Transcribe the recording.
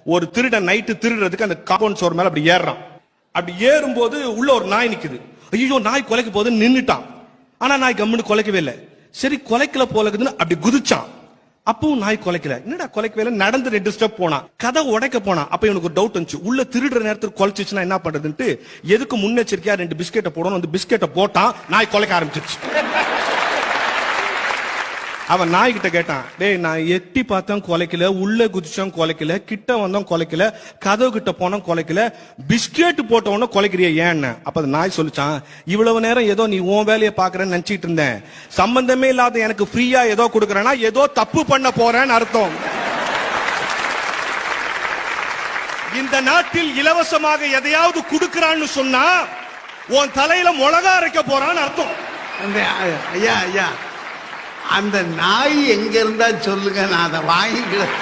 ஒரு திருடன் நைட்டு திருடுறதுக்கு அந்த காம்பவுண்ட் சோர் மேல அப்படி ஏறுறான். அப்படி ஏறும்போது உள்ள ஒரு நாய் நிக்குது. ஐயோ நாய் கொலைக்க போகுது நின்னுட்டான். ஆனா நாய் கம்முன்னு கொலைக்கவே இல்லை. சரி கொலைக்கல போலக்குதுன்னு அப்படி குதிச்சான். அப்பவும் நாய் கொலைக்கல. என்னடா கொலைக்கவே இல்லை, நடந்து 2 ஸ்டெப் போனான். கதை உடைக்க போனான். அப்ப இவனுக்கு ஒரு டவுட் வந்துச்சு, உள்ள திருடுற நேரத்துக்கு கொலைச்சிச்சுன்னா என்ன பண்றதுன்ட்டு எதுக்கு முன்னெச்சரிக்கையா 2 பிஸ்கெட்டை போடணும். அந்த பிஸ்கெட்டை போட்டான், நாய் கொலைக்க ஆரம்பிச்சிருச்சு. அவன் நாய் கிட்ட கேட்டான், டேய் நான் எட்டி பார்த்தேன் கொலைக்கல, உள்ள குதிச்சோம் கொலைக்கல, கிட்ட வந்தோம் கொலைக்கல, கதவு கிட்ட போனோம் கொலைக்கல, பிஸ்கெட் போட்டவன கொலைக்கிறிய ஏன்னு. அப்ப அந்த நாய் சொல்லிச்சான், இவ்வளவு நேரம் ஏதோ நீ உன் வேலையை பாக்குறேன்னு நினைச்சிட்டு இருந்தேன், சம்பந்தமே இல்லாத எனக்கு ஃப்ரீயா ஏதோ கொடுக்கறேன்னா ஏதோ தப்பு பண்ண போறேன்னு அர்த்தம். இந்த நாட்டில் இலவசமாக எதையாவது கொடுக்கறான்னு சொன்னா உன் தலையில மிளகா அரைக்க போறான்னு அர்த்தம். ஐயா ஐயா, அந்த நாய் எங்க இருந்தா சொல்லுங்க, நான் அதை வாங்கிக்கிறேன்.